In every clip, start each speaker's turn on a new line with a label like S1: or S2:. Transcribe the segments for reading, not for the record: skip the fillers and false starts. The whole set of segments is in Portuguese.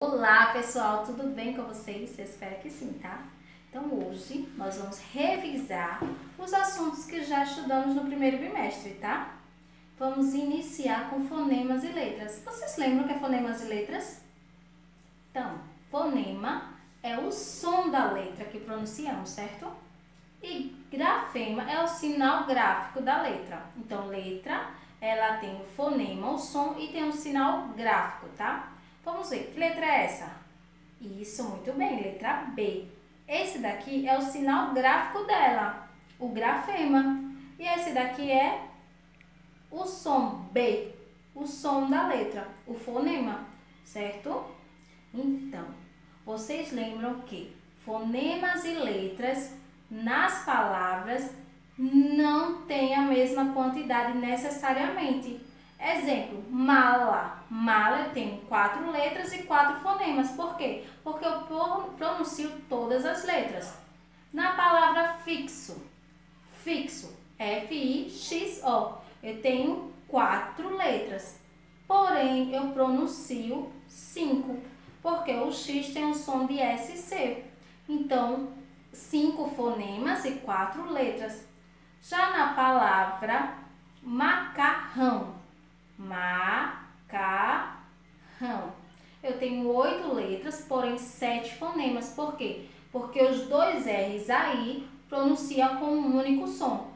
S1: Olá pessoal, tudo bem com vocês? Eu espero que sim, tá? Então hoje nós vamos revisar os assuntos que já estudamos no primeiro bimestre, tá? Vamos iniciar com fonemas e letras. Vocês lembram o que é fonemas e letras? Então, fonema é o som da letra que pronunciamos, certo? E grafema é o sinal gráfico da letra. Então, letra, ela tem o fonema, o som, e tem um sinal gráfico, tá? Vamos ver, que letra é essa? Isso, muito bem, letra B. Esse daqui é o sinal gráfico dela, o grafema. E esse daqui é o som B, o som da letra, o fonema, certo? Então, vocês lembram que fonemas e letras nas palavras não têm a mesma quantidade necessariamente. Exemplo, mala. Mala tem 4 letras e 4 fonemas. Por quê? Porque eu pronuncio todas as letras. Na palavra fixo, fixo, F-I-X-O, eu tenho 4 letras. Porém, eu pronuncio 5, porque o X tem um som de SC. Então, 5 fonemas e 4 letras. Já na palavra macarrão, macarrão, eu tenho 8 letras, porém 7 fonemas. Por quê? Porque os dois R's aí pronunciam com um único som,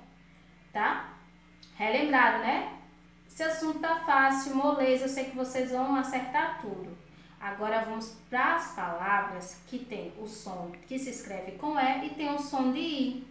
S1: tá? Relembraram, né? Esse assunto tá fácil, moleza, eu sei que vocês vão acertar tudo. Agora vamos para as palavras que tem o som que se escreve com E e tem o som de I.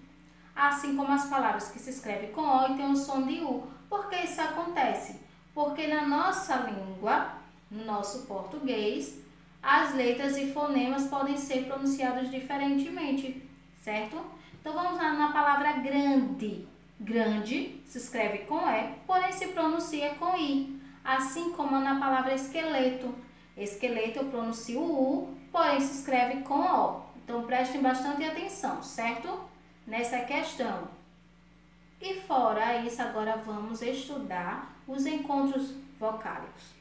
S1: Assim como as palavras que se escreve com O e tem o som de U. Por que isso acontece? Porque na nossa língua, no nosso português, as letras e fonemas podem ser pronunciados diferentemente, certo? Então vamos lá na palavra grande. Grande se escreve com E, porém se pronuncia com I. Assim como na palavra esqueleto. Esqueleto eu pronuncio U, porém se escreve com O. Então prestem bastante atenção, certo? Nessa questão. E fora isso, agora vamos estudar os encontros vocálicos.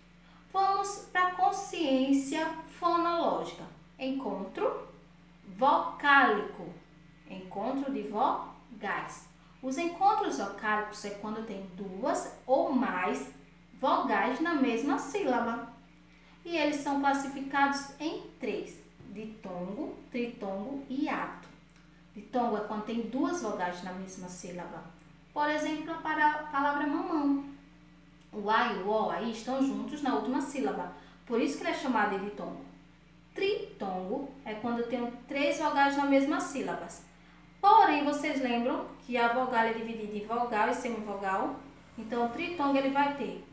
S1: Vamos para a consciência fonológica. Encontro vocálico. Encontro de vogais. Os encontros vocálicos é quando tem 2 ou mais vogais na mesma sílaba. E eles são classificados em 3: ditongo, tritongo e hiato. Ditongo é quando tem 2 vogais na mesma sílaba. Por exemplo, para a palavra mamão. O A e o O aí estão juntos na última sílaba. Por isso que ele é chamado de ditongo. Tritongo é quando eu tenho 3 vogais na mesma sílaba. Porém, vocês lembram que a vogal é dividida em vogal e semivogal? Então, o tritongo ele vai ter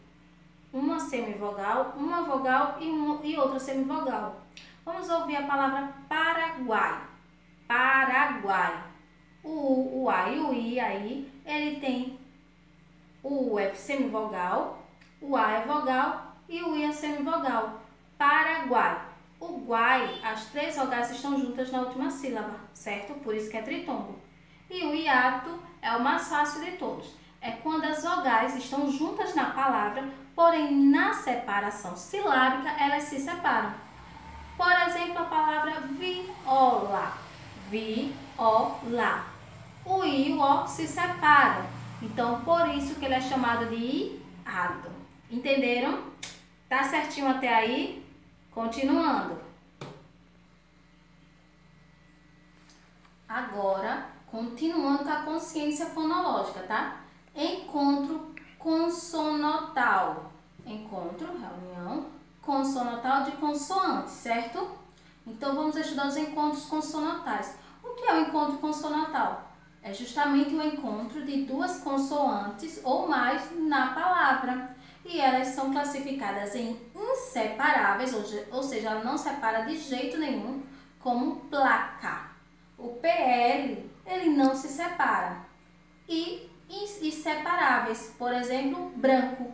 S1: uma semivogal, uma vogal e outra semivogal. Vamos ouvir a palavra Paraguai. Paraguai. O A e o I aí, ele tem o U é semivogal, o A é vogal e o I é semivogal. Paraguai. O guai, as 3 vogais estão juntas na última sílaba, certo? Por isso que é tritongo. E o hiato é o mais fácil de todos. É quando as vogais estão juntas na palavra, porém na separação silábica elas se separam. Por exemplo, a palavra viola. Viola. O I e o O se separam. Então, por isso que ele é chamado de hiato. Entenderam? Tá certinho até aí? Continuando. Agora, continuando com a consciência fonológica, tá? Encontro consonantal. Encontro, reunião, consonantal de consoantes, certo? Então, vamos estudar os encontros consonantais. O que é o encontro consonantal? É justamente o encontro de 2 consoantes ou mais na palavra. E elas são classificadas em inseparáveis, ou seja, ela não separa de jeito nenhum, como placa. O PL, ele não se separa. E inseparáveis, por exemplo, branco.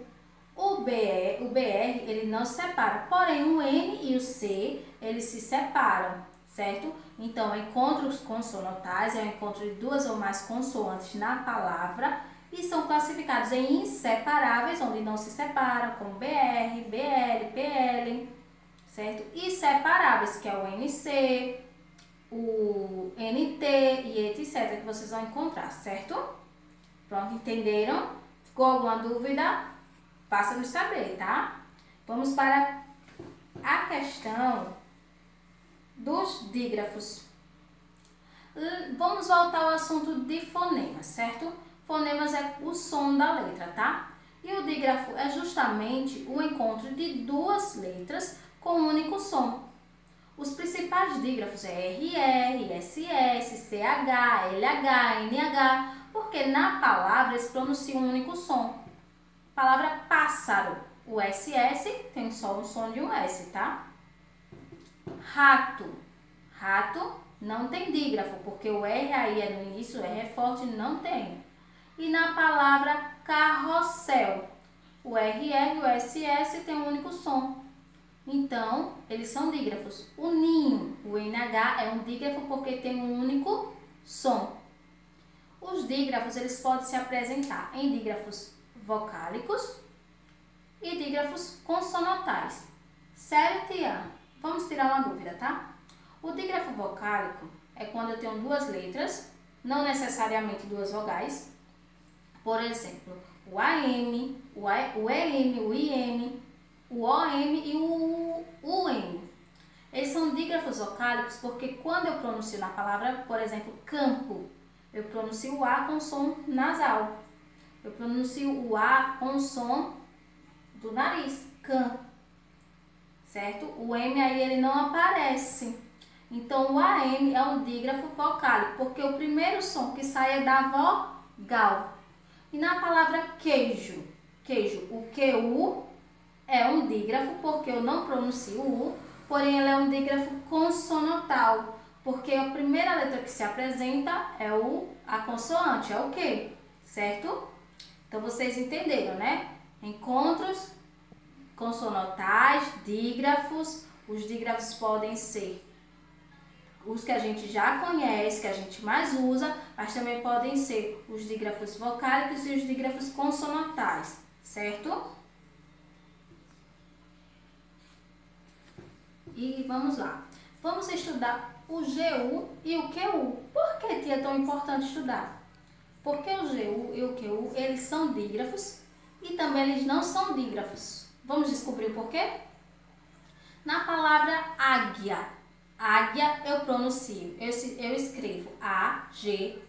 S1: O BR, ele não se separa, porém o N e o C, eles se separam, certo? Então, encontros consonantais é o encontro de 2 ou mais consoantes na palavra e são classificados em inseparáveis, onde não se separam, como BR, BL, PL, certo? E separáveis, que é o NC, o NT e etc, que vocês vão encontrar, certo? Pronto, entenderam? Ficou alguma dúvida? Faça-nos saber, tá? Vamos para a questão dos dígrafos. Vamos voltar ao assunto de fonemas, certo? Fonemas é o som da letra, tá? E o dígrafo é justamente o encontro de duas letras com um único som. Os principais dígrafos é RR, SS, CH, LH, NH, porque na palavra eles pronunciam um único som. Palavra pássaro, o SS tem só o som de um S, tá? Rato, rato não tem dígrafo, porque o R aí é no início, o R é forte, não tem. E na palavra carrossel, o RR e o SS tem um único som. Então, eles são dígrafos. O ninho, o NH, é um dígrafo porque tem um único som. Os dígrafos, eles podem se apresentar em dígrafos vocálicos e dígrafos consonantais. Certo, Ian? Vamos tirar uma dúvida, tá? O dígrafo vocálico é quando eu tenho duas letras, não necessariamente duas vogais. Por exemplo, o AM, o EM, o IM, o OM e o UM. Eles são dígrafos vocálicos porque quando eu pronuncio na palavra, por exemplo, campo, eu pronuncio o A com som nasal. Eu pronuncio o A com o som do nariz, can, certo? O M aí ele não aparece. Então o AM é um dígrafo vocálico porque o primeiro som que sai é da vogal. E na palavra queijo, o QU é um dígrafo porque eu não pronuncio o U, porém ele é um dígrafo consonantal, porque a primeira letra que se apresenta é a consoante, é o Q, certo? Então vocês entenderam, né? Encontros consonantais, dígrafos. Os dígrafos podem ser os que a gente já conhece, que a gente mais usa, mas também podem ser os dígrafos vocálicos e os dígrafos consonantais, certo? E vamos lá. Vamos estudar o GU e o QU. Por que, tia, é tão importante estudar? Porque o GU e o QU, eles são dígrafos e também eles não são dígrafos. Vamos descobrir o porquê? Na palavra águia, águia eu pronuncio, eu escrevo A-G-U-I-A,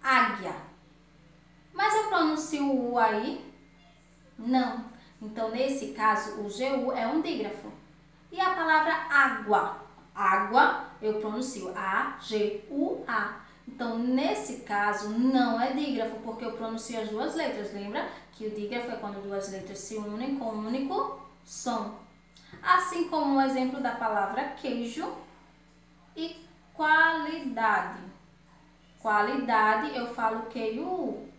S1: águia. Mas eu pronuncio o U aí? Não. Então, nesse caso, o GU é um dígrafo. E a palavra água, água eu pronuncio A-G-U-A. Então, nesse caso, não é dígrafo, porque eu pronuncio as duas letras. Lembra que o dígrafo é quando duas letras se unem com um único som. Assim como o exemplo da palavra queijo e qualidade. Qualidade, eu falo QU.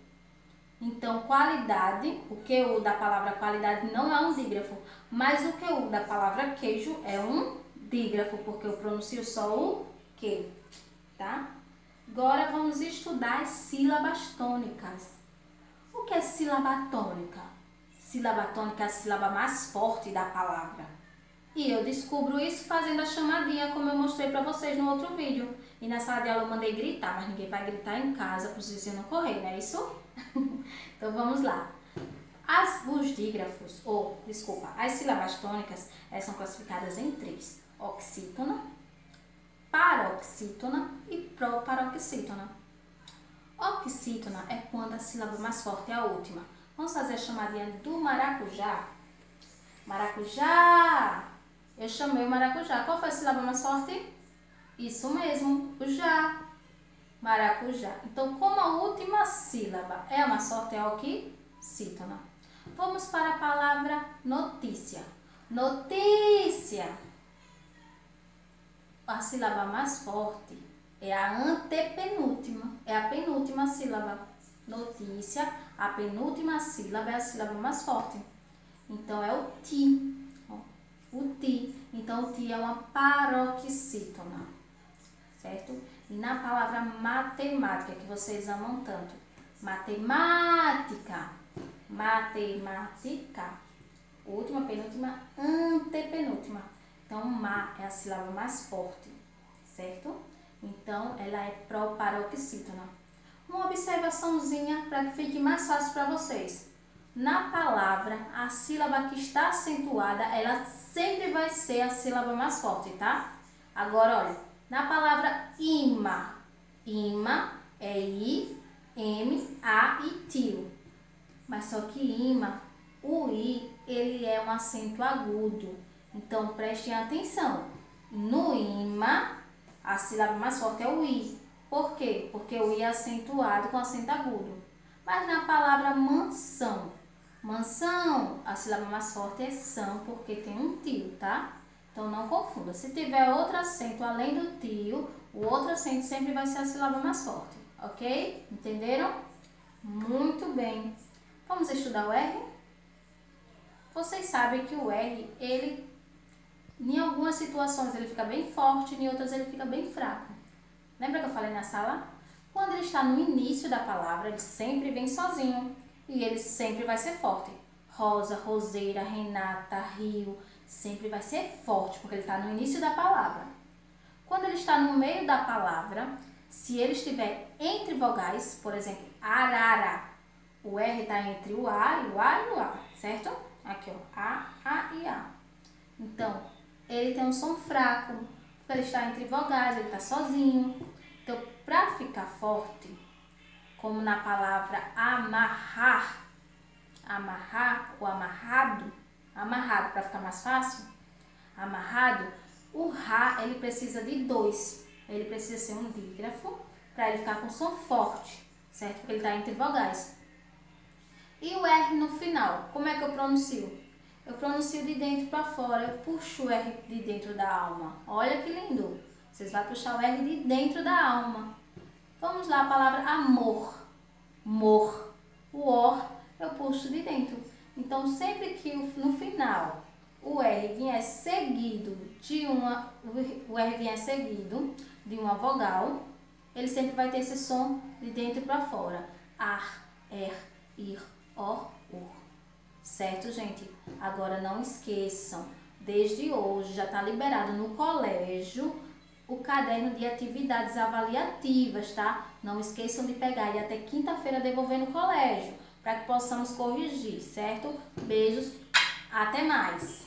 S1: Então, qualidade, o QU da palavra qualidade não é um dígrafo, mas o QU da palavra queijo é um dígrafo, porque eu pronuncio só o Q, tá? Agora vamos estudar as sílabas tônicas. O que é sílaba tônica? Sílaba tônica é a sílaba mais forte da palavra. E eu descubro isso fazendo a chamadinha, como eu mostrei para vocês no outro vídeo. E na sala de aula eu mandei gritar, mas ninguém vai gritar em casa para os vizinhos não correr, não é isso? Então vamos lá. Os dígrafos, as sílabas tônicas, elas são classificadas em três: oxítona, paroxítona e proparoxítona. Oxítona é quando a sílaba mais forte é a última. Vamos fazer a chamadinha do maracujá. Maracujá! Eu chamei o maracujá. Qual foi a sílaba mais forte? Isso mesmo, o já. Maracujá. Então, como a última sílaba é a mais forte, é a oxítona. Vamos para a palavra notícia. Notícia. A sílaba mais forte é a antepenúltima. É a penúltima sílaba. Notícia, a penúltima sílaba é a sílaba mais forte. Então, é o ti. O ti. Então, o ti é uma paroxítona. Certo? E na palavra matemática, que vocês amam tanto. Matemática. Matemática. última, penúltima, antepenúltima. Então, ma é a sílaba mais forte, certo? Então, ela é proparoxítona. Uma observaçãozinha para que fique mais fácil para vocês. Na palavra, a sílaba que está acentuada, ela sempre vai ser a sílaba mais forte, tá? Agora, olha, na palavra ima, ima é I, M, A e tio. Mas só que ima, o I, ele é um acento agudo. Então, prestem atenção. No ima, a sílaba mais forte é o I. Por quê? Porque o I é acentuado com acento agudo. Mas na palavra mansão, mansão, a sílaba mais forte é são, porque tem um tio, tá? Então, não confunda. Se tiver outro acento além do tio, o outro acento sempre vai ser a sílaba mais forte, ok? Entenderam? Muito bem. Vamos estudar o R? Vocês sabem que o R, ele, em algumas situações ele fica bem forte, em outras ele fica bem fraco. Lembra que eu falei na sala? Quando ele está no início da palavra, ele sempre vem sozinho e ele sempre vai ser forte. Rosa, roseira, Renata, rio, sempre vai ser forte, porque ele está no início da palavra. Quando ele está no meio da palavra, se ele estiver entre vogais, por exemplo, arara, o R está entre o A e o A e o A, certo? Aqui, ó, A e A. Então, ele tem um som fraco, porque ele está entre vogais, ele está sozinho. Então, para ficar forte, como na palavra amarrar, amarrar ou amarrado, amarrado para ficar mais fácil, amarrado, o Rá, ele precisa de dois. Ele precisa ser um dígrafo para ele ficar com som forte, certo? Porque ele está entre vogais. E o R no final, como é que eu pronuncio? Eu pronuncio de dentro para fora, eu puxo o R de dentro da alma. Olha que lindo! Vocês vão puxar o R de dentro da alma. Vamos lá, a palavra amor. Mor. O OR eu puxo de dentro. Então, sempre que no final o R vier seguido de uma vogal, ele sempre vai ter esse som de dentro para fora. Ar, er, ir, or, ur. Certo, gente? Agora não esqueçam, desde hoje já está liberado no colégio o caderno de atividades avaliativas, tá? Não esqueçam de pegar e até quinta-feira devolver no colégio, para que possamos corrigir, certo? Beijos, até mais!